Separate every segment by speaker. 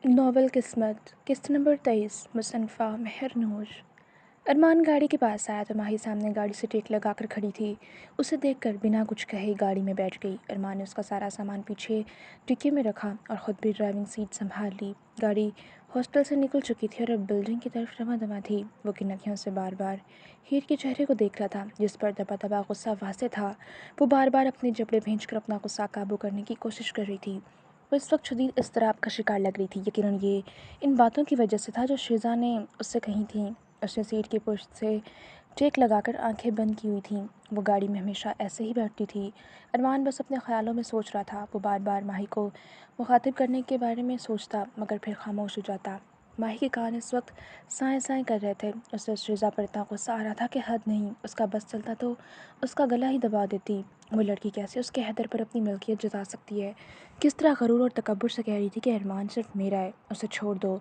Speaker 1: Novel قسمت قسط number 23 مصنفہ مہر نور۔ ارمان گاڑی کے پاس آیا تو ماہی سامنے گاڑی سے ٹیک لگا کر کھڑی تھی۔ اسے دیکھ کر بنا کچھ کہے گاڑی میں بیٹھ گئی۔ ارمان نے اس کا سارا سامان پیچھے ڈکی میں رکھا اور خود بھی ڈرائیونگ سیٹ سنبھال لی۔ گاڑی ہاسٹل سے نکل چکی تھی اور اب بلڈنگ کی طرف رواں دواں تھی۔ وہ کنکیوں سے بار بار ہیر کے چہرے کو دیکھ رہا تھا جس پر دبا دبا غصہ واضح تھا۔ وہ بار بار اپنے جبڑے بھینچ کر اپنا غصہ قابو کرنے کی کوشش کر رہی تھی۔ وہ اس وقت شدید اضطراب کا شکار لگ رہی تھی۔ یقیناً یہ ان باتوں کی وجہ سے تھا جو شیزا نے اس سے کہی تھیں۔ اس نے سیٹ کی پشت سے ٹیک لگا کر آنکھیں بند کی ہوئی تھیں۔ وہ گاڑی میں ہمیشہ ایسے ہی بیٹھتی تھی۔ ارمان بس اپنے خیالوں میں سوچ رہا تھا۔ وہ بار بار ماہی کو مخاطب کرنے کے بارے میں سوچتا مگر پھر خاموش ہو جاتا۔ ماہی کے کان اس وقت سائیں سائیں کر رہے تھے۔ اسے شیزا پر اتنا غصہ آ رہا تھا کہ حد نہیں۔ اس کا بس چلتا تو اس کا گلا ہی دبا دیتی۔ وہ لڑکی کیسے اس کے حیدر پر اپنی ملکیت جتا سکتی ہے؟ کس طرح غرور اور تکبر سے کہہ رہی تھی کہ ارمان صرف میرا ہے، اسے چھوڑ دو۔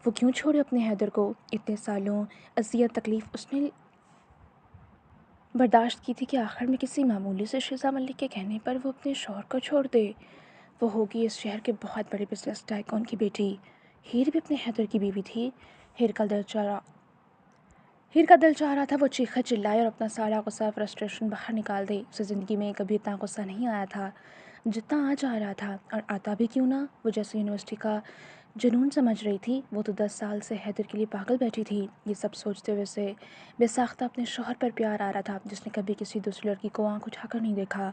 Speaker 1: وہ کیوں چھوڑے اپنے حیدر کو؟ اتنے سالوں اذیت تکلیف اس نے برداشت کی تھی کہ آخر میں کسی معمولی سے شیزا ملک کے کہنے پر وہ اپنے شوہر کو چھوڑ دے۔ وہ ہوگی اس شہر کے بہت بڑے بزنس ٹائکون کی بیٹی۔ ہیر بھی اپنے حیدر کی بیوی تھی۔ ہیر کا دل چاہ رہا تھا وہ چیخے چلائے اور اپنا سارا غصہ فرسٹریشن باہر نکال دے۔ اسے زندگی میں کبھی اتنا غصہ نہیں آیا تھا جتنا آج آ رہا تھا، اور آتا بھی کیوں نہ؟ وہ جیسے یونیورسٹی کا جنون سمجھ رہی تھی۔ وہ تو 10 سال سے حیدر کے لیے پاگل بیٹھی تھی۔ یہ سب سوچتے ہوئے سے بے ساختہ اپنے شوہر پر پیار آ رہا تھا جس نے کبھی کسی دوسری لڑکی کو آنکھ اٹھا کر نہیں دیکھا۔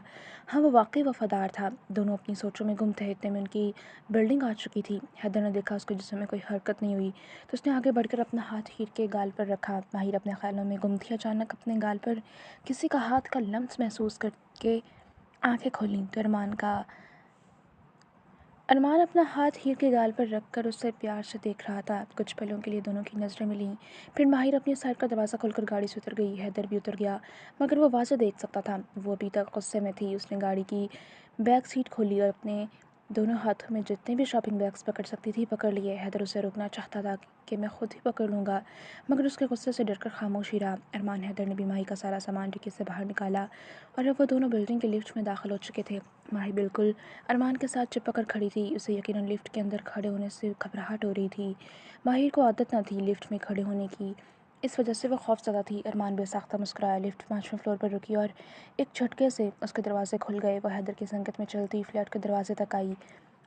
Speaker 1: ہاں، وہ واقعی وفادار تھا۔ دونوں اپنی سوچوں میں گم تھے۔ اتنے میں ان کی بلڈنگ آ چکی تھی۔ حیدر نے دیکھا اس کے جسم میں کوئی حرکت نہیں ہوئی تو اس نے آگے بڑھ کر اپنا ہاتھ ہیر کے گال پر رکھا۔ ماہر اپنے خیالوں میں گم تھی۔ اچانک اپنے گال پر کسی کا ہاتھ کا لمس محسوس کر کے آنکھیں کھولیں تو ارمان اپنا ہاتھ ہیر کے گال پر رکھ کر اسے پیار سے دیکھ رہا تھا۔ کچھ پلوں کے لیے دونوں کی نظریں ملیں، پھر ماہر اپنی سائڈ کا دروازہ کھول کر گاڑی سے اتر گئی۔ حیدر بھی اتر گیا مگر وہ واضح دیکھ سکتا تھا وہ ابھی تک غصے میں تھی۔ اس نے گاڑی کی بیک سیٹ کھولی اور اپنے دونوں ہاتھوں میں جتنے بھی شاپنگ بیگز پکڑ سکتی تھی پکڑ لیے۔ حیدر اسے روکنا چاہتا تھا کہ میں خود ہی پکڑ لوں گا مگر اس کے غصے سے ڈر کر خاموش ہی رہا۔ ارمان حیدر نے بھی ماہی کا سارا سامان ڈکی سے باہر نکالا اور اب وہ دونوں بلڈنگ کے لفٹ میں داخل ہو چکے تھے۔ ماہی بالکل ارمان کے ساتھ چپک کر کھڑی تھی۔ اسے یقیناً لفٹ کے اندر کھڑے ہونے سے گھبراہٹ ہو رہی تھی۔ ماہر کو عادت نہ تھی لفٹ میں کھڑے ہونے کی، اس وجہ سے وہ خوفزدہ تھی۔ ارمان بے ساختہ مسکرایا۔ لفٹ 5ویں فلور پر رکی اور ایک جھٹکے سے اس کے دروازے کھل گئے۔ وہ حیدر کی سنگت میں چلتی فلیٹ کے دروازے تک آئی۔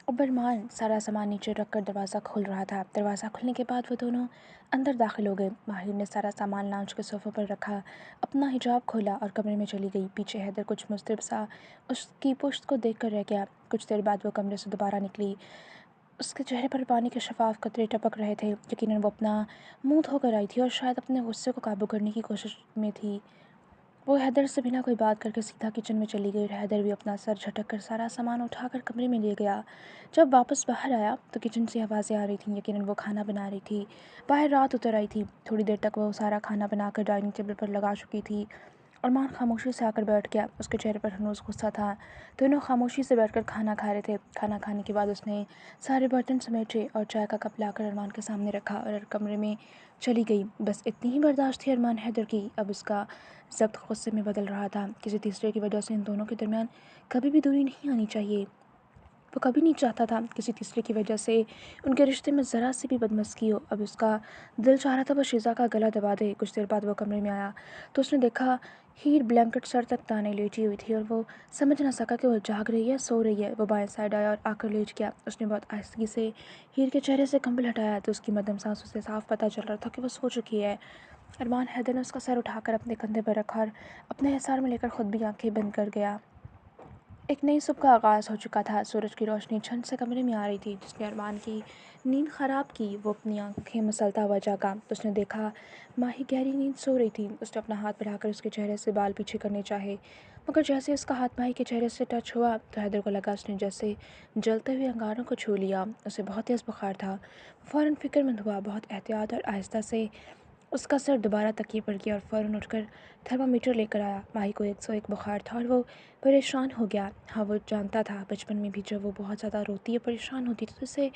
Speaker 1: اب ارمان سارا سامان نیچے رکھ کر دروازہ کھول رہا تھا۔ دروازہ کھلنے کے بعد وہ دونوں اندر داخل ہو گئے۔ ماہر نے سارا سامان لاؤنج کے صوفے پر رکھا، اپنا حجاب کھولا اور کمرے میں چلی گئی۔ پیچھے حیدر کچھ مضطرب سا اس کی پشت کو دیکھ کر رہ گیا۔ کچھ دیر بعد وہ کمرے سے دوبارہ نکلی۔ اس کے چہرے پر پانی کے شفاف قطرے ٹپک رہے تھے۔ یقیناً وہ اپنا منہ دھو کر آئی تھی اور شاید اپنے غصے کو قابو کرنے کی کوشش میں تھی۔ وہ حیدر سے بنا کوئی بات کر کے سیدھا کچن میں چلی گئی اور حیدر بھی اپنا سر جھٹک کر سارا سامان اٹھا کر کمرے میں لے گیا۔ جب واپس باہر آیا تو کچن سے آوازیں آ رہی تھیں۔ یقیناً وہ کھانا بنا رہی تھی۔ باہر رات اتر آئی تھی۔ تھوڑی دیر تک وہ سارا کھانا بنا کر ڈائننگ ٹیبل پر لگا چکی تھی۔ ارمان خاموشی سے آ کر بیٹھ گیا۔ اس کے چہرے پر ہنوز غصہ تھا۔ دونوں خاموشی سے بیٹھ کر کھانا کھا رہے تھے۔ کھانا کھانے کے بعد اس نے سارے برتن سمیٹے اور چائے کا کپ لا کر ارمان کے سامنے رکھا اور کمرے میں چلی گئی۔ بس اتنی ہی برداشت تھی ارمان حیدر کی۔ اب اس کا ضبط غصے میں بدل رہا تھا۔ کسی تیسرے کی وجہ سے ان دونوں کے درمیان کبھی بھی دوری نہیں آنی چاہیے۔ وہ کبھی نہیں چاہتا تھا کسی تیسرے کی وجہ سے ان کے رشتے میں ذرا سی بھی بدمزگی ہو۔ اب اس کا دل چاہ رہا تھا وہ شیزا کا گلا دبا دے۔ کچھ دیر بعد وہ کمرے میں آیا تو اس نے دیکھا ہیر بلینکٹ سر تک تانے لیٹی ہوئی تھی اور وہ سمجھ نہ سکا کہ وہ جاگ رہی ہے سو رہی ہے۔ وہ بائیں سائڈ آیا اور آ کر لیٹ گیا۔ اس نے بہت آہستگی سے ہیر کے چہرے سے کمبل ہٹایا تو اس کی مدھم سانسوں سے صاف پتہ چل رہا تھا کہ وہ سو چکی ہے۔ ارمان حیدر نے اس کا سر اٹھا کر اپنے کندھے پر رکھا اور اپنے حصار میں لے کر خود بھی آنکھیں بند کر گیا۔ ایک نئی صبح کا آغاز ہو چکا تھا۔ سورج کی روشنی چھن سے کمرے میں آ رہی تھی جس نے ارمان کی نیند خراب کی۔ وہ اپنی آنکھیں مسلتا ہوا جاگا تو اس نے دیکھا ماہی گہری نیند سو رہی تھی۔ اس نے اپنا ہاتھ بڑھا کر اس کے چہرے سے بال پیچھے کرنے چاہے مگر جیسے اس کا ہاتھ ماہی کے چہرے سے ٹچ ہوا تو حیدر کو لگا اس نے جیسے جلتے ہوئے انگاروں کو چھو لیا۔ اسے بہت تیز بخار تھا۔ فوراً فکر مند ہوا۔ بہت احتیاط اور آہستہ سے اس کا سر دوبارہ تکیے پر کیا اور فوراً اٹھ کر تھرمامیٹر لے کر آیا۔ ماہی کو 101 بخار تھا اور وہ پریشان ہو گیا۔ ہاں، وہ جانتا تھا بچپن میں بھی جب وہ بہت زیادہ روتی یا پریشان ہوتی تھی تو اسے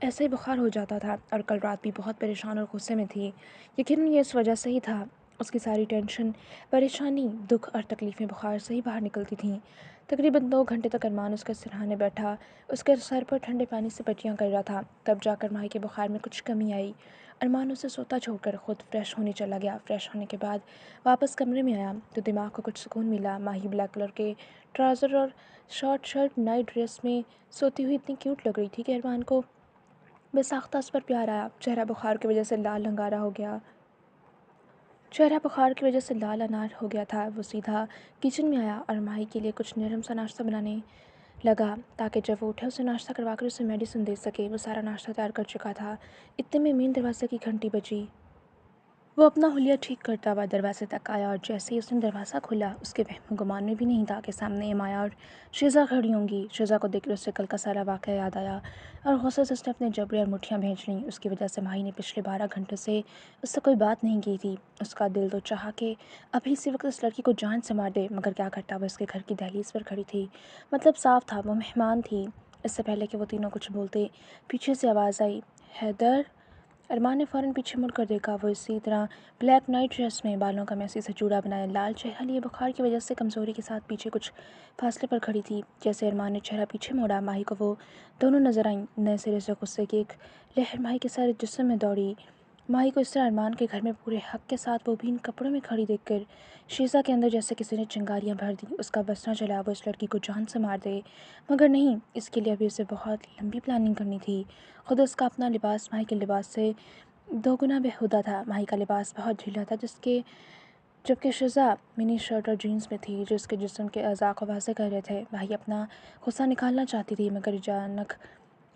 Speaker 1: ایسے ہی بخار ہو جاتا تھا، اور کل رات بھی بہت پریشان اور غصے میں تھی۔ یقیناً یہ اس وجہ سے ہی تھا۔ اس کی ساری ٹینشن، پریشانی، دکھ اور تکلیفیں بخار سے ہی باہر نکلتی تھیں۔ तकरीबन 2 घंटे तक अरमान उसके सिरहाने बैठा, उसके सर पर ठंडे पानी से पट्टियाँ कर रहा था। तब जाकर माही के बुखार में कुछ कमी आई। अरमान उसे सोता छोड़कर खुद फ्रेश होने चला गया। फ्रेश होने के बाद वापस कमरे में आया तो दिमाग को कुछ सुकून मिला। माही ब्लैक कलर के ट्राउज़र और शॉर्ट शर्ट नाइट ड्रेस में सोती हुई इतनी क्यूट लग रही थी कि अरमान को बेसाख्ता उस पर प्यार आया। चेहरा बुखार की वजह से लाल अनार हो गया था। वो सीधा किचन में आया और माही के लिए कुछ नरम सा नाश्ता बनाने लगा ताकि जब वो उठे उसे नाश्ता करवाकर उसे मेडिसिन दे सके। वो सारा नाश्ता तैयार कर चुका था। इतने में मेन दरवाजे की घंटी बजी। वो अपना हुलिया ठीक करता हुआ दरवाजे तक आया और जैसे ही उसने दरवाज़ा खोला उसके वहम गुमान में भी नहीं था कि सामने एमाया और शीज़ा खड़ी होंगी। शीज़ा को देखकर उससे कल का सारा वाक़या याद आया और गुस्से से उसने अपने जबड़े और मुट्ठियाँ भींच लीं। उसकी वजह से माही ने पिछले 12 घंटों से उससे कोई बात नहीं की थी। उसका दिल तो चाहा कि अभी इसी वक्त इस लड़की को जान से मार दे, मगर क्या करता। वो उसके घर की दहलीज पर खड़ी थी। मतलब साफ था वो मेहमान थी। इससे पहले कि वो तीनों कुछ बोलते पीछे से आवाज़ आई, हैदर। अरमान ने फ़ौरन पीछे मुड़ कर देखा। वो इसी तरह ब्लैक नाइट ड्रेस में, बालों का मैसी सा चूड़ा बनाया, लाल चेहरा लिए, बुखार की वजह से कमज़ोरी के साथ पीछे कुछ फासले पर खड़ी थी। जैसे अरमान ने चेहरा पीछे मोड़ा, माही को वो दोनों नजर आईं। नए सिरे से गुस्से की एक लहर माही के सारे जिस्म में दौड़ी। माही को इस तरह अरमान के घर में पूरे हक के साथ, वो भी इन कपड़ों में खड़ी देखकर शीशा के अंदर जैसे किसी ने चिंगारियां भर दी। उसका बस न चला वो इस लड़की को जान से मार दे, मगर नहीं, इसके लिए अभी उसे बहुत लंबी प्लानिंग करनी थी। खुद उसका अपना लिबास माही के लिबास से दोगुना बेहुदा था। माही का लिबास बहुत ढीला था, जबकि शीज़ा मिनी शर्ट और जीन्स में थी जो उसके जिस्म के अज़ा को वाज़ेह कर रहे थे। माही अपना गुस्सा निकालना चाहती थी, मगर अचानक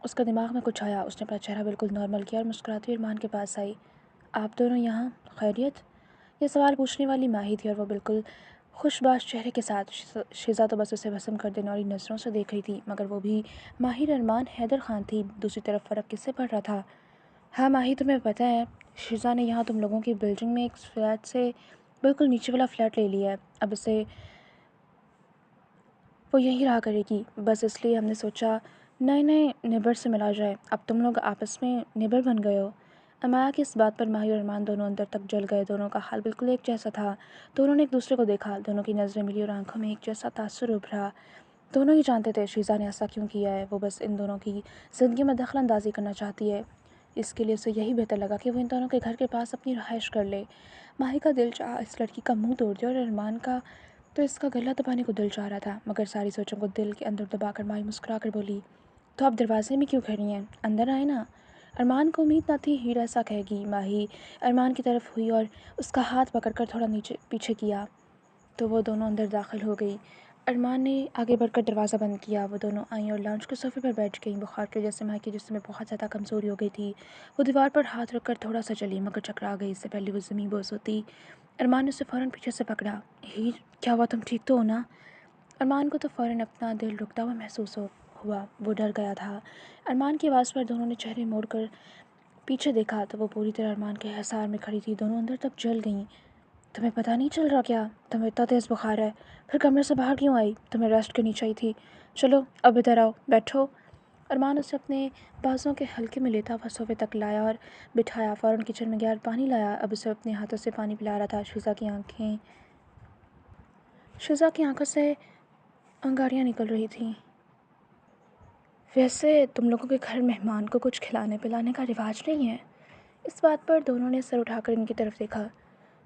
Speaker 1: उसका दिमाग में कुछ आया। उसने अपना चेहरा बिल्कुल नॉर्मल किया और मुस्कुराती हुई अरमान के पास आई। आप दोनों यहाँ, खैरियत? ये सवाल पूछने वाली माही थी और वो बिल्कुल खुशबाश चेहरे के साथ। शीज़ा तो बस उसे भस्म कर देने वाली नज़रों से देख रही थी, मगर वो भी माहिर अरमान हैदर खान थी। दूसरी तरफ फ़र्क किससे पड़ रहा था? हाँ माही, तुम्हें पता है शीज़ा ने यहाँ तुम लोगों की बिल्डिंग में एक फ्लैट से बिल्कुल नीचे वाला फ्लैट ले लिया है। अब इसे वो यहीं रहा करेगी। बस इसलिए हमने सोचा नए नए नेबर से मिला जाए। अब तुम लोग आपस में नेबर बन गए हो। अमाया की इस बात पर माही और अरमान दोनों अंदर तक जल गए। दोनों का हाल बिल्कुल एक जैसा था। दोनों ने एक दूसरे को देखा। दोनों की नज़रें मिली और आंखों में एक जैसा तासुर उभरा। दोनों ही जानते थे शीज़ा ने ऐसा क्यों किया है। वो बस इन दोनों की ज़िंदगी में दखल अंदाजी करना चाहती है। इसके लिए उसे यही बेहतर लगा कि वो इन दोनों के घर के पास अपनी रहाइश कर ले। माही का दिल चाहा इस लड़की का मुंह तोड़ दे और अरमान का तो इसका गला दबाने को दिल चाह रहा था, मगर सारी सोचों को दिल के अंदर दबाकर माही मुस्कुरा कर बोली, तो आप दरवाजे में क्यों खड़ी हैं? अंदर आए ना। अरमान को उम्मीद न थी हीरा ऐसा कहेगी। माही अरमान की तरफ हुई और उसका हाथ पकड़कर थोड़ा नीचे पीछे किया तो वो दोनों अंदर दाखिल हो गई। अरमान ने आगे बढ़कर दरवाज़ा बंद किया। वो दोनों आईं और लाउंज के सोफे पर बैठ गईं। बुखार की वजह से माही के जिस्म में बहुत ज़्यादा कमज़ोरी हो गई थी। वो दीवार पर हाथ रखकर थोड़ा सा चली, मगर चकरा गई। इससे पहले वो ज़मीन बोस होती, अरमान ने उसे फ़ौरन पीछे से पकड़ा। हीर, क्या हुआ? तुम ठीक तो हो ना? अरमान को तो फ़ौरन अपना दिल रुकता हुआ महसूस हुआ। वो डर गया था। अरमान की आवाज़ पर दोनों ने चेहरे मोड़कर पीछे देखा तो वो पूरी तरह अरमान के हिसार में खड़ी थी। दोनों अंदर तक जल गईं। तुम्हें पता नहीं चल रहा क्या? तुम्हें इतना तेज़ बुखार है, फिर कमरे से बाहर क्यों आई? तुम्हें रेस्ट करनी चाहिए थी। चलो अब इधर आओ, बैठो। अरमान उसे अपने बाजुओं के हल्के में लेता हुआ सोफे तक लाया और बिठाया। फ़ौरन किचन में गया और पानी लाया। अब उसे अपने हाथों से पानी पिला रहा था। शीज़ा की आंखों से अंगारियाँ निकल रही थीं। वैसे तुम लोगों के घर मेहमान को कुछ खिलाने पिलाने का रिवाज नहीं है? इस बात पर दोनों ने सर उठाकर इनकी तरफ देखा।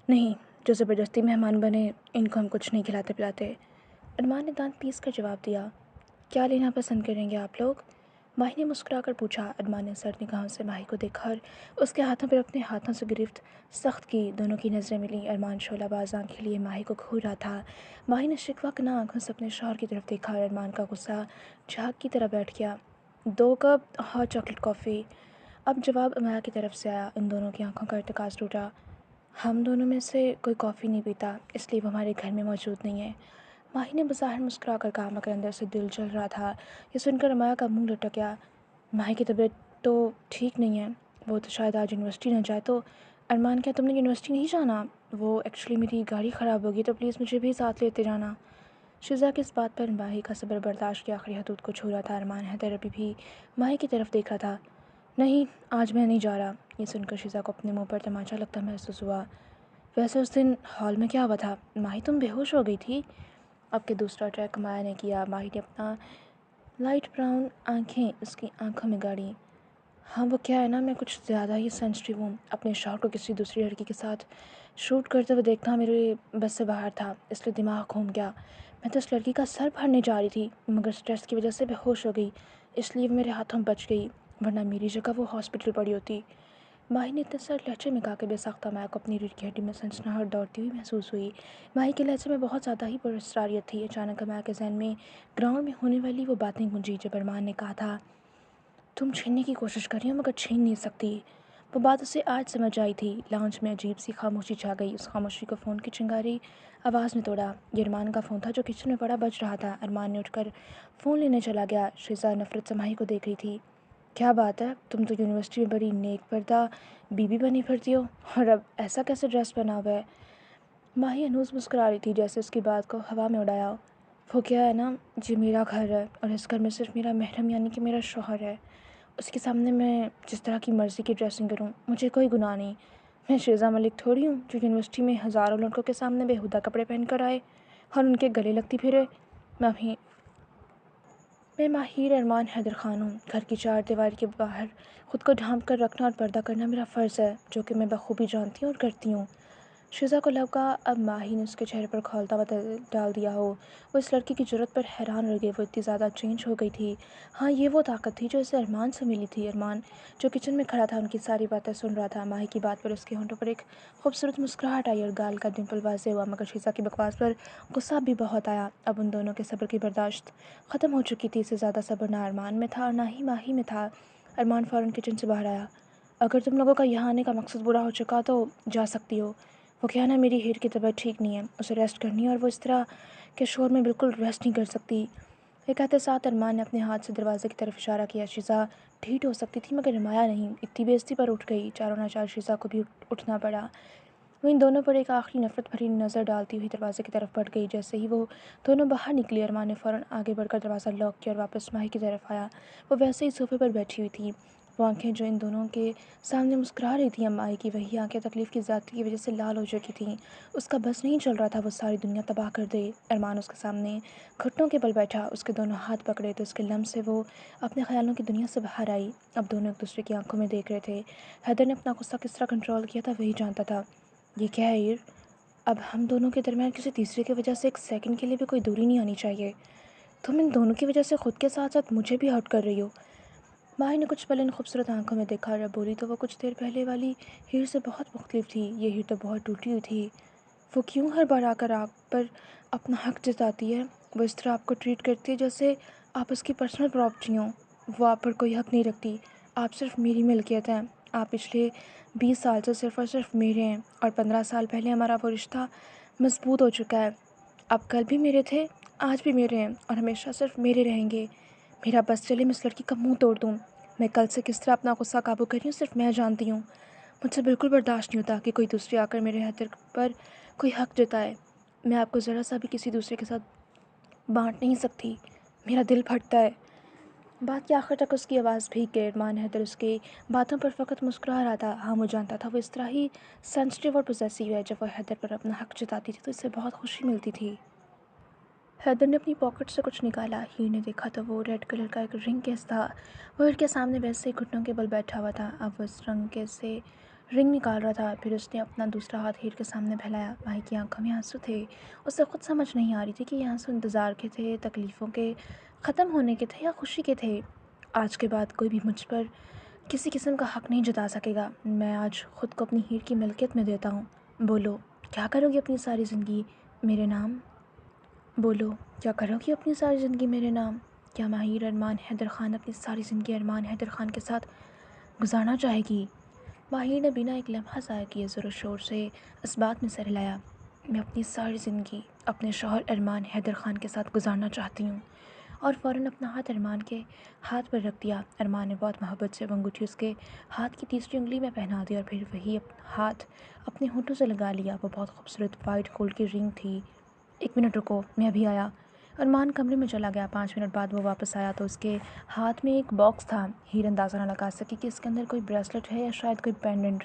Speaker 1: नहीं, जो ज़बरदस्ती मेहमान बने इनको हम कुछ नहीं खिलाते पिलाते। अरमान ने दांत पीस कर जवाब दिया। क्या लेना पसंद करेंगे आप लोग? माही ने मुस्कुराकर पूछा। अरमान ने सर्द निगाहों से माही को देखा और उसके हाथों पर अपने हाथों से गिरफ्त सख्त की। दोनों की नज़रें मिली। अरमान शोलाबाज आंखें लिए माही को घूर रहा था। माही ने शिकवा कना आंखों से अपने शौहर की तरफ देखा और अरमान का गुस्सा झाग की तरह बैठ गया। 2 कप हॉट चॉकलेट कॉफ़ी। अब जवाब अमाया की तरफ से आया। इन दोनों की आंखों का इर्तिकाज़ टूटा। हम दोनों में से कोई कॉफ़ी नहीं पीता, इसलिए वो हमारे घर में मौजूद नहीं है। माही ने बज़ाहिर मुस्कुरा कर कहा, मगर अंदर से दिल जल रहा था। ये सुनकर अमाया का मुंह लटक गया। माही की तबीयत तो ठीक नहीं है, वो तो शायद आज यूनिवर्सिटी न जाए। तो अरमान, क्या तुमने यूनिवर्सिटी नहीं जाना? वो एक्चुअली मेरी गाड़ी ख़राब होगी, तो प्लीज़ मुझे भी साथ लेते जाना। शीज़ा की इस बात पर माही का सब्र बर्दाश्त की आखिरी हदूद को छू रहा था। अरमान हैदर अभी भी माही की तरफ देख रहा था। नहीं, आज मैं नहीं जा रहा। ये सुनकर शीज़ा को अपने मुंह पर तमाचा लगता महसूस हुआ। वैसे उस दिन हॉल में क्या हुआ था? माही, तुम बेहोश हो गई थी। اب کہ دوسرا ٹریک مایا نے کیا۔ ماہی نے اپنا لائٹ براؤن آنکھیں اس کی آنکھوں میں گاڑی۔ ہاں وہ کیا ہے نا، میں کچھ زیادہ ہی سینسٹیو ہوں۔ اپنے شوٹ کو کسی دوسری لڑکی کے ساتھ شوٹ کرتے ہوئے دیکھنا میرے بس سے باہر تھا، اس لیے دماغ گھوم گیا۔ میں تو اس لڑکی کا سر پھاڑنے جا رہی تھی، مگر اسٹریس کی وجہ سے بے ہوش ہو گئی، اس لیے وہ میرے ہاتھوں بچ گئی، ورنہ میری جگہ وہ ہاسپٹل پڑی ہوتی۔ ماہی نے اتنے سر لہجے میں کہا کہ بے ساختہ مایا کو اپنی ریڑھ کی ہڈی میں سنسناہٹ دوڑتی ہوئی محسوس ہوئی۔ ماہی کے لہجے میں بہت زیادہ ہی پراسراریت تھی۔ اچانک مایا کے ذہن میں گراؤنڈ میں ہونے والی وہ باتیں گونجی جب ارمان نے کہا تھا، تم چھیننے کی کوشش کر رہی ہو مگر چھین نہیں سکتی۔ وہ بات اسے آج سمجھ آئی تھی۔ لاؤنج میں عجیب سی خاموشی چھا گئی۔ اس خاموشی کو فون کی چنگاری آواز نے توڑا۔ یہ ارمان کا فون تھا جو کچن میں پڑا بج رہا تھا۔ ارمان نے اٹھ کر فون لینے چلا گیا۔ شیزا نفرت سے ماہی کو دیکھ رہی تھی۔ کیا بات ہے، تم تو یونیورسٹی میں بڑی نیک پردہ بی بی بنی پھرتی ہو، اور اب ایسا کیسے ڈریس پہنا ہوا ہے؟ ماہی ہنوز مسکرا رہی تھی جیسے اس کی بات کو ہوا میں اڑایا ہو۔ وہ کیا ہے نا، یہ میرا گھر ہے اور اس گھر میں صرف میرا محرم یعنی کہ میرا شوہر ہے۔ اس کے سامنے میں جس طرح کی مرضی کی ڈریسنگ کروں، مجھے کوئی گناہ نہیں۔ میں شیزا ملک تھوڑی ہوں جو یونیورسٹی میں ہزاروں لڑکوں کے سامنے بےہودہ کپڑے پہن کر آئے اور ان کے گلے لگتی پھرے۔ میں ماہر ارمان حیدر خان ہوں۔ گھر کی چار دیواری کے باہر خود کو ڈھانپ کر رکھنا اور پردہ کرنا میرا فرض ہے، جو کہ میں بخوبی جانتی ہوں اور کرتی ہوں۔ شیزا کو لگا اب ماہی نے اس کے چہرے پر کھولتا ہوا ڈال دیا ہو۔ وہ اس لڑکی کی جرأت پر حیران رہ گئی، وہ اتنی زیادہ چینج ہو گئی تھی۔ ہاں یہ وہ طاقت تھی جو اسے ارمان سے ملی تھی۔ ارمان جو کچن میں کھڑا تھا ان کی ساری باتیں سن رہا تھا۔ ماہی کی بات پر اس کے ہونٹوں پر ایک خوبصورت مسکراہٹ آئی اور گال کا ڈمپل واضح ہوا، مگر شیزا کی بکواس پر غصہ بھی بہت آیا۔ اب ان دونوں کے صبر کی برداشت ختم ہو چکی تھی۔ اس سے زیادہ صبر نہ ارمان میں تھا اور نہ ہی ماہی میں تھا۔ ارمان فوراً کچن سے باہر آیا۔ اگر تم لوگوں کا یہاں آنے کا مقصد برا ہو چکا تو جا سکتی ہو۔ وہ کیا نا، میری ہیئر کی طبیعت ٹھیک نہیں ہے، اسے ریسٹ کرنی ہے اور وہ اس طرح کے شور میں بالکل ریسٹ نہیں کر سکتی۔ یہ کہتے ساتھ ارمان نے اپنے ہاتھ سے دروازے کی طرف اشارہ کیا۔ شیزا ڈھیٹ ہو سکتی تھی مگر مایا نہیں، اتنی بےعزتی پر اٹھ گئی۔ چاروں ناچار شیزا کو بھی اٹھنا پڑا۔ وہ ان دونوں پر ایک آخری نفرت بھری نظر ڈالتی ہوئی دروازے کی طرف بڑھ گئی۔ جیسے ہی وہ دونوں باہر نکلی، ارمان نے فوراً آگے بڑھ کر دروازہ لاک کیا اور واپس ماہی کی طرف آیا۔ وہ ویسے ہی صوفے پر بیٹھی ہوئی تھی، وہ آنکھیں جو ان دونوں کے سامنے مسکرا رہی تھیں، اب ماہی کی وہی آنکھیں تکلیف کی زیادتی کی وجہ سے لال ہو چکی تھیں۔ اس کا بس نہیں چل رہا تھا وہ ساری دنیا تباہ کر دے۔ ارمان اس کے سامنے گھٹنوں کے بل بیٹھا، اس کے دونوں ہاتھ پکڑے تو اس کے لمس سے وہ اپنے خیالوں کی دنیا سے باہر آئی۔ اب دونوں ایک دوسرے کی آنکھوں میں دیکھ رہے تھے۔ حیدر نے اپنا غصہ کس طرح کنٹرول کیا تھا وہی جانتا تھا۔ یہ کیا ہے عیر؟ اب ہم دونوں کے درمیان کسی تیسرے کی وجہ سے ایک سیکنڈ کے لیے بھی کوئی دوری نہیں آنی چاہیے۔ تم ان دونوں کی وجہ سے خود کے ساتھ ساتھ مجھے بھی ہرٹ کر رہی ہو۔ ماہی نے کچھ پل ان خوبصورت آنکھوں میں دیکھا اور جب بولی تو وہ کچھ دیر پہلے والی ہیر سے بہت مختلف تھی۔ یہ ہیر تو بہت ٹوٹی ہوئی تھی۔ وہ کیوں ہر بار آ کر آپ پر اپنا حق جتاتی ہے؟ وہ اس طرح آپ کو ٹریٹ کرتی ہے جیسے آپ اس کی پرسنل پراپرٹی ہوں۔ وہ آپ پر کوئی حق نہیں رکھتی، آپ صرف میری ملکیت ہیں۔ آپ پچھلے 20 سال سے صرف اور صرف میرے ہیں، اور 15 سال پہلے ہمارا وہ رشتہ مضبوط ہو چکا ہے۔ آپ کل بھی میرے تھے، آج بھی میرے ہیں اور ہمیشہ صرف میرے رہیں گے۔ میرا بس چلے میں اس لڑکی کا منہ توڑ دوں۔ میں کل سے کس طرح اپنا غصہ قابو کر رہی ہوں صرف میں جانتی ہوں۔ مجھ سے بالکل برداشت نہیں ہوتا کہ کوئی دوسری آ کر میرے حیدر پر کوئی حق جتائے۔ میں آپ کو ذرا سا بھی کسی دوسرے کے ساتھ بانٹ نہیں سکتی، میرا دل پھٹتا ہے۔ بات کے آخر تک اس کی آواز بھیگ گئی۔ ارمان حیدر اس کے باتوں پر فقط مسکرا رہا تھا۔ ہاں وہ جانتا تھا وہ اس طرح ہی سینسٹیو اور پوزیسیو ہے۔ جب وہ حیدر پر اپنا حق جتاتی تھی تو اس سے بہت خوشی ملتی تھی۔ حیدر نے اپنی پاکٹ سے کچھ نکالا۔ ہیر نے دیکھا تو وہ ریڈ کلر کا ایک رنگ کیس تھا۔ وہ ہیر کے سامنے ویسے ہی گھٹنوں کے بل بیٹھا ہوا تھا۔ اب وہ اس رنگ کیس سے رنگ نکال رہا تھا، پھر اس نے اپنا دوسرا ہاتھ ہیر کے سامنے پھیلایا۔ ماہی کی آنکھوں میں آنسو تھے۔ اسے خود سمجھ نہیں آ رہی تھی کہ یہ آنسو انتظار کے تھے، تکلیفوں کے ختم ہونے کے تھے یا خوشی کے تھے۔ آج کے بعد کوئی بھی مجھ پر کسی قسم کا حق نہیں جتا سکے گا۔ میں آج خود کو اپنی ہیر کی ملکیت میں دیتا ہوں۔ بولو کیا کرو گی اپنی ساری زندگی میرے نام؟ بولو کیا کرو گی اپنی ساری زندگی میرے نام؟ کیا ماہر ارمان حیدر خان اپنی ساری زندگی ارمان حیدر خان کے ساتھ گزارنا چاہے گی؟ ماہر نے بنا ایک لمحہ ضائع کیے زور و شور سے اس بات میں سر ہلایا۔ میں اپنی ساری زندگی اپنے شوہر ارمان حیدر خان کے ساتھ گزارنا چاہتی ہوں، اور فوراً اپنا ہاتھ ارمان کے ہاتھ پر رکھ دیا۔ ارمان نے بہت محبت سے وہ انگوٹھی اس کے ہاتھ کی تیسری انگلی میں پہنا دی اور پھر وہی ہاتھ اپنے ہونٹوں سے لگا لیا۔ وہ بہت خوبصورت وائٹ گولڈ کی رنگ تھی۔ 1 منٹ رکو، میں ابھی آیا۔ ارمان کمرے میں چلا گیا۔ 5 منٹ بعد وہ واپس آیا تو اس کے ہاتھ میں ایک باکس تھا۔ ہیر اندازہ نہ لگا سکی کہ اس کے اندر کوئی بریسلٹ ہے یا شاید کوئی پینڈنٹ۔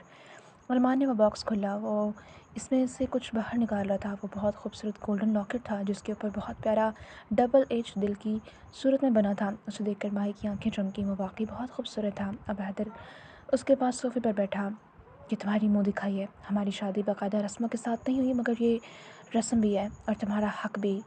Speaker 1: अरमान ने वो बॉक्स खोला। वो इसमें से कुछ बाहर निकाल रहा था। वो बहुत खूबसूरत गोल्डन लॉकेट था जिसके ऊपर बहुत प्यारा डबल एज दिल की सूरत में बना था। उसे देखकर माही की आंखें चमकी। वो वाकई बहुत खूबसूरत था। अब हैदर उसके पास सोफे पर बैठा। ये तुम्हारी मुंह दिखाई है। हमारी शादी बाकायदा रस्मों के साथ नहीं हुई, मगर ये रस्म भी है और तुम्हारा हक भी।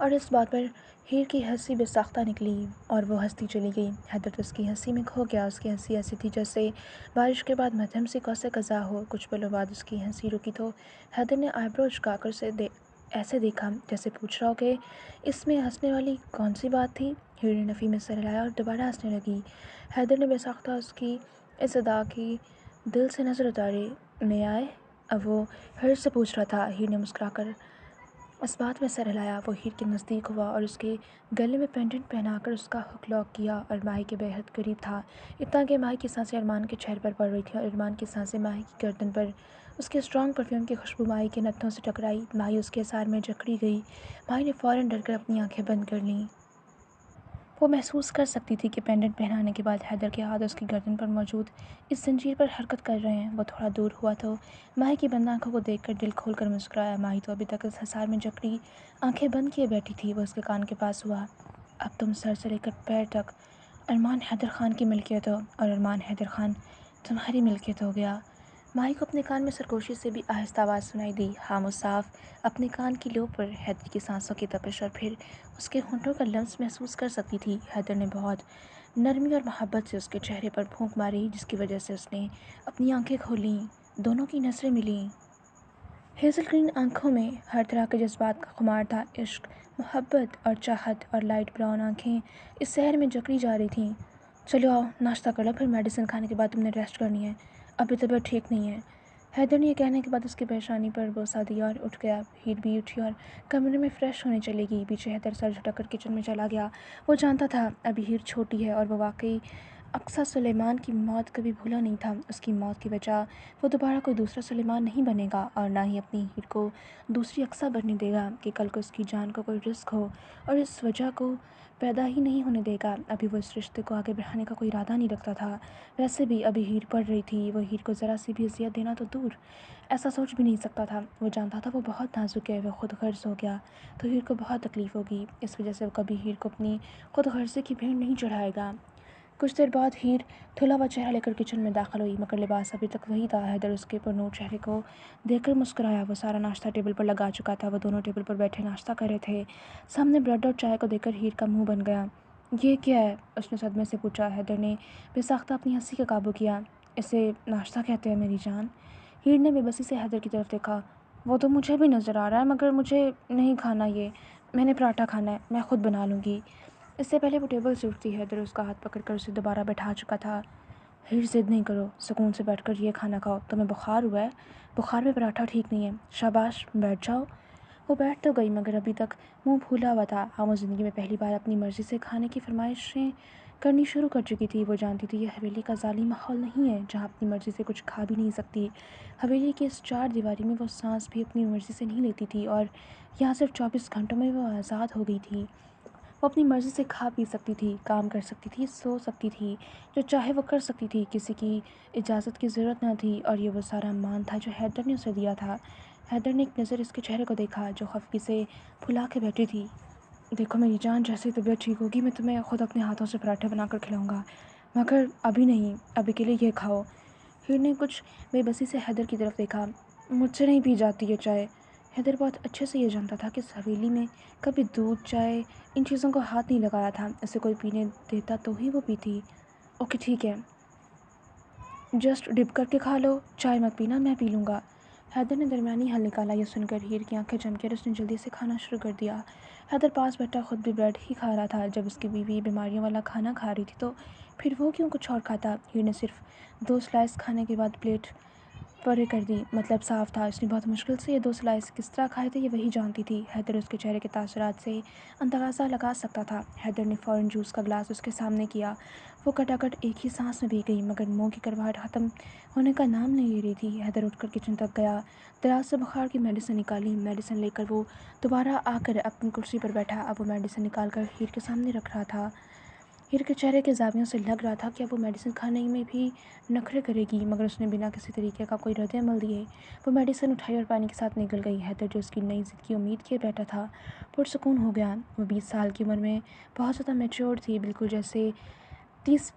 Speaker 1: और इस बात पर हीर की हंसी बेसाख्ता निकली और वो हंसती चली गई। हैदर तो उसकी हंसी में खो गया। उसकी हंसी ऐसी थी जैसे बारिश के बाद मध्यम सी कौसे कज़ा हो। कुछ पलों बाद उसकी हंसी रुकी तो हैदर ने आईब्रो झुकाकर ऐसे देखा जैसे पूछ रहा हो कि इसमें हंसने वाली कौन सी बात थी। हीर ने नफ़ी में सर हिलाया और दोबारा हंसने लगी। हैदर ने बेसाख्ता उसकी इस अदा की दिल से नज़र उतारी। मैं आए? अब वो हीर से पूछ रहा था। हीर ने मुस्कुराकर इस बात में सर हिलाया। वो हीर के नज़दीक हुआ और उसके गले में पेंडेंट पहनाकर उसका हुक लॉक किया और माही के बेहद करीब था। इतना कि माही की सांसें अरमान के चेहरे पर पड़ रही थी और अरमान की सांसें माही की गर्दन पर। उसके स्ट्रॉन्ग परफ्यूम की खुशबू माही के नथनों से टकराई। माही उसके सार में जकड़ी गई। माही ने फ़ौरन डरकर अपनी आंखें बंद कर लीं। वो महसूस कर सकती थी कि पेंडेंट पहनाने के बाद हैदर के हाथ उसकी गर्दन पर मौजूद इस जंजीर पर हरकत कर रहे हैं। वो थोड़ा दूर हुआ तो माही की बंद आंखों को देखकर दिल खोलकर मुस्कुराया। माही तो अभी तक इस हिसार में जकड़ी आंखें बंद किए बैठी थी। वो उसके कान के पास हुआ। अब तुम सर से लेकर पैर तक अरमान हैदर खान की मिल्कियत हो और अरमान हैदर खान तुम्हारी मिल्कियत हो गया। माही को अपने कान में सरगोशी से भी आहिस्ता आवाज़ सुनाई दी। हाँ, वो साफ अपने कान की लो पर हैदर की सांसों की तपिश और फिर उसके होंठों का लम्स महसूस कर सकती थी। हैदर ने बहुत नरमी और मोहब्बत से उसके चेहरे पर फूंक मारी जिसकी वजह से उसने अपनी आंखें खोलीं। दोनों की नज़रें मिलीं। हेज़ल ग्रीन आंखों में हर तरह के जज्बात का खुमार था। इश्क, मोहब्बत और चाहत। और लाइट ब्राउन आंखें इस शहर में जकड़ी जा रही थीं। चलो आओ, नाश्ता कर लो, फिर मेडिसिन खाने के बाद तुमने रेस्ट करनी है। अभी तबीयत ठीक नहीं है। हैदर ने यह कहने के बाद उसकी परेशानी पर बोसा दिया और उठ गया। हीर भी उठी और कमरे में फ्रेश होने चली गई। पीछे हैदर सर झटक कर किचन में चला गया। वो जानता था अभी हीर छोटी है और वो वाकई अक्सा सुलेमान की मौत कभी भूला नहीं था। उसकी मौत की वजह वो दोबारा कोई दूसरा सुलेमान नहीं बनेगा और ना ही अपनी हीर को दूसरी अक्सा बनने देगा कि कल को उसकी जान को कोई रिस्क हो, और इस वजह को पैदा ही नहीं होने देगा। अभी वो इस रिश्ते को आगे बढ़ाने का कोई इरादा नहीं रखता था। वैसे भी अभी हीर पढ़ रही थी। वो हीर को ज़रा सी भी अजियत देना तो दूर, ऐसा सोच भी नहीं सकता था। वो जानता था वो बहुत नाजुक है। वो खुद गर्ज हो गया तो हीर को बहुत तकलीफ़ होगी। इस वजह से वो कभी हीर को अपनी खुद गर्जे की भेंट नहीं चढ़ाएगा। कुछ देर बाद हीर धुला हुआ चेहरा लेकर किचन में दाखिल हुई, मगर लिबास अभी तक वही था। हैदर उसके पुरनूर चेहरे को देखकर मुस्कुराया। वो सारा नाश्ता टेबल पर लगा चुका था। वो दोनों टेबल पर बैठे नाश्ता कर रहे थे। सामने ब्रेड और चाय को देखकर हीर का मुंह बन गया। ये क्या है? उसने सदमे से पूछा। हैदर ने बेसाख्ता अपनी हंसी का काबू किया। इसे नाश्ता कहते हैं मेरी जान। हीर ने बेबसी से हैदर की तरफ देखा। वो तो मुझे भी नज़र आ रहा है, मगर मुझे नहीं खाना ये। मैंने पराठा खाना है, मैं ख़ुद बना लूँगी। इससे पहले वो टेबल से उठती हैदर उसका हाथ पकड़कर उसे दोबारा बैठा चुका था। हीर, ज़िद नहीं करो, सुकून से बैठकर ये खाना खाओ। तुम्हें बुखार हुआ है? बुखार में पराठा ठीक नहीं है। शाबाश, बैठ जाओ। वो बैठ तो गई मगर अभी तक मुंह फूला हुआ था। हाँ, वो ज़िंदगी में पहली बार अपनी मर्ज़ी से खाने की फरमाइशें करनी शुरू कर चुकी थी। वो जानती थी यह हवेली का जालिम माहौल नहीं है जहाँ अपनी मर्ज़ी से कुछ खा भी नहीं सकती। हवेली की इस चार दीवारी में वो सांस भी अपनी मर्ज़ी से नहीं लेती थी और यहाँ सिर्फ 24 घंटों में वो आज़ाद हो गई थी। वो अपनी मर्ज़ी से खा पी सकती थी, काम कर सकती थी, सो सकती थी, जो चाहे वो कर सकती थी। किसी की इजाज़त की ज़रूरत न थी और ये वो सारा मान था जो हैदर ने उसे दिया था। हैदर ने एक नज़र इसके चेहरे को देखा जो खफगी से फुला के बैठी थी। देखो मेरी जान, जैसे ही तबीयत ठीक होगी मैं तुम्हें ख़ुद अपने हाथों से पराठे बनाकर खिलाऊंगा, मगर अभी नहीं, अभी के लिए ये खाओ। हीर ने कुछ बेबसी से हैदर की तरफ देखा। मुझसे नहीं पी जाती ये चाय। हैदर बहुत अच्छे से ये जानता था कि इस हवेली में कभी दूध, चाय, इन चीज़ों को हाथ नहीं लगाया था। इसे कोई पीने देता तो ही वो पीती। ओके ठीक है, जस्ट डिप करके खा लो, चाय मत पीना, मैं पी लूँगा। हैदर ने दरमियानी हल निकाला। ये सुनकर हीर की आंखें चमकी और उसने जल्दी से खाना शुरू कर दिया। हैदर पास बैठा खुद भी ब्रेड ही खा रहा था। जब उसकी बीवी बीमारियों वाला खाना खा रही थी तो फिर वो क्यों कुछ और खाता। हीर ने सिर्फ 2 स्लाइस खाने के बाद प्लेट परे कर दी। मतलब साफ़ था, उसने बहुत मुश्किल से ये 2 स्लाइस किस तरह खाए थे ये वही जानती थी। हैदर उसके चेहरे के तासुरात से अंदाज़ा लगा सकता था। हैदर ने फ़ौरन जूस का गिलास उसके सामने किया। वो कटाकट एक ही सांस में पी गई मगर मुंह की करवाहट ख़त्म होने का नाम नहीं ले रही थी। हैदर उठकर किचन तक गया, दराज से बुखार की मेडिसिन निकाली। मेडिसिन लेकर वो दोबारा आकर अपनी कुर्सी पर बैठा। अब वो मेडिसिन निकाल कर हीर के सामने रख रहा था। हीर के चेहरे के ज़ावियों से लग रहा था कि अब वो मेडिसिन खाने में भी नखरे करेगी, मगर उसने बिना किसी तरीके का कोई रद्द-ए-अमल दिए वो मेडिसिन उठाई और पानी के साथ निकल गई। हैदर, जो उसकी नई ज़िद की उम्मीद किए बैठा था, पुरसुकून हो गया। वो 20 साल की उम्र में बहुत ज़्यादा मैच्योर थी, बिल्कुल जैसे 30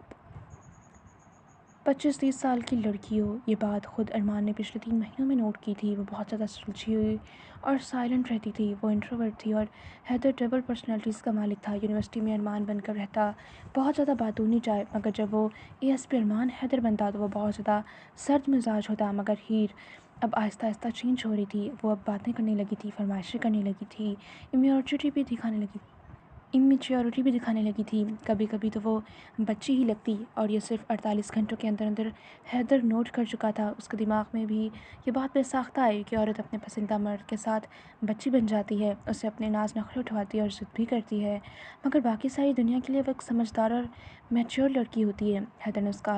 Speaker 1: 25-30 साल की लड़की हो। ये बात खुद अरमान ने पिछले 3 महीनों में नोट की थी। वो बहुत ज़्यादा सुलझी हुई और साइलेंट रहती थी। वो इंट्रोवर्ट थी और हैदर डबल पर्सनैलिटीज़ का मालिक था। यूनिवर्सिटी में अरमान बनकर रहता, बहुत ज़्यादा बातूनी चाहे, मगर जब वो एएसपी अरमान हैदर बनता तो वो बहुत ज़्यादा सर्द मिजाज होता। मगर हीर अब आहिस्ता आहिस्ता चेंज हो रही थी। वो अब बातें करने लगी थी, फरमाइशें करने लगी थी, इमेच्योरिटी भी दिखाने लगी थी। कभी कभी तो वो बच्ची ही लगती, और ये सिर्फ 48 घंटों के अंदर अंदर हैदर नोट कर चुका था। उसके दिमाग में भी ये बात बेसाख्ता आई कि औरत अपने पसंदीदा मर्द के साथ बच्ची बन जाती है, उससे अपने नाज नखरे उठवाती है और ज़िद भी करती है, मगर बाकी सारी दुनिया के लिए वो एक समझदार और मैच्योर लड़की होती है। हैदर ने उसका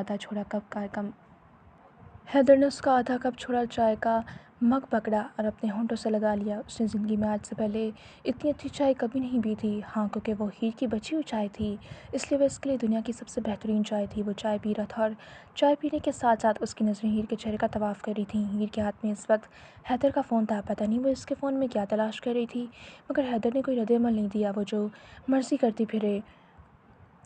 Speaker 1: आधा कप छोड़ा, चाय का मग पकड़ा और अपने होंठों से लगा लिया। उसने ज़िंदगी में आज से पहले इतनी अच्छी चाय कभी नहीं पी थी। हाँ, क्योंकि वो हीर की बची हुई चाय थी, इसलिए वह इसके लिए दुनिया की सबसे बेहतरीन चाय थी। वो चाय पी रहा था और चाय पीने के साथ साथ उसकी नज़रें हीर के चेहरे का तवाफ़ कर रही थीं। हीर के हाथ में इस वक्त हैदर का फ़ोन था। पता नहीं वो इसके फ़ोन में क्या तलाश कर रही थी, मगर हैदर ने कोई रद्द-ए-अमल नहीं दिया। वो जो मर्ज़ी करती फिरे।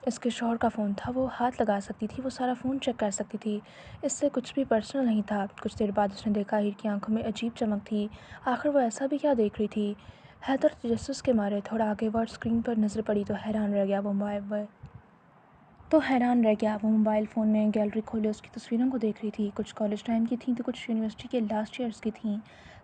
Speaker 1: इसके शौहर का फ़ोन था, वो हाथ लगा सकती थी, वो सारा फ़ोन चेक कर सकती थी। इससे कुछ भी पर्सनल नहीं था। कुछ देर बाद उसने देखा हीर की आंखों में अजीब चमक थी। आखिर वो ऐसा भी क्या देख रही थी? हैदर तजस्सुस के मारे थोड़ा आगे बढ़ स्क्रीन पर नज़र पड़ी तो हैरान रह गया। वो मोबाइल फ़ोन में गैलरी खोले उसकी तस्वीरों को देख रही थी। कुछ कॉलेज टाइम की थीं तो कुछ यूनिवर्सिटी के लास्ट ईयर्स की थीं।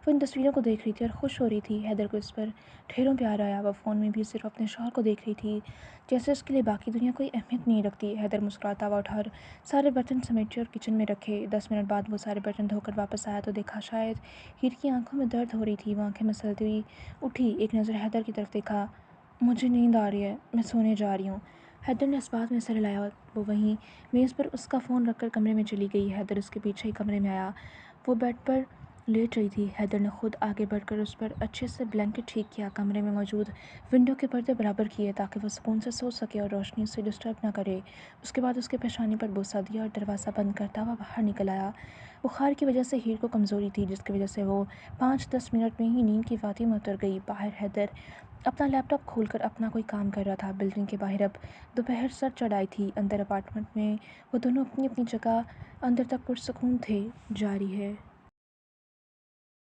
Speaker 1: वो इन तस्वीरों को देख रही थी और खुश हो रही थी। हैदर को इस पर ढेरों प्यार आया। वो फ़ोन में भी सिर्फ अपने शौहर को देख रही थी, जैसे उसके लिए बाकी दुनिया कोई अहमियत नहीं रखती। हैदर मुस्कुराता हुआ उठा और सारे बर्तन समेटे और किचन में रखे। 10 मिनट बाद वो सारे बर्तन धोकर वापस आया तो देखा शायद हीर की आंखों में दर्द हो रही थी। वो आंखें मसलती हुई उठी, एक नज़र हैदर की तरफ देखा। मुझे नींद आ रही है, मैं सोने जा रही हूँ। हैदर ने इस बात में सिर हिलाया और वो वहीं मेज़ पर उसका फ़ोन रखकर कमरे में चली गई। हैदर उसके पीछे ही कमरे में आया। वो बेड पर लेट रही थी। हैदर ने खुद आगे बढ़कर उस पर अच्छे से ब्लैंकेट ठीक किया, कमरे में मौजूद विंडो के पर्दे बराबर किए ताकि वो सुकून से सो सके और रोशनी उसे डिस्टर्ब ना करे। उसके बाद उसके पेशानी पर बोसा दिया और दरवाज़ा बंद करता हुआ बाहर निकल आया। बुखार की वजह से हीर को कमज़ोरी थी, जिसकी वजह से वो 5-10 मिनट में ही नींद की वादी में उतर गई। बाहर हैदर अपना लैपटॉप खोलकर अपना कोई काम कर रहा था। बिल्डिंग के बाहर अब दोपहर सर चढ़ाई थी। अंदर अपार्टमेंट में वो दोनों अपनी अपनी जगह अंदर तक पुरसुकून थे। जारी है।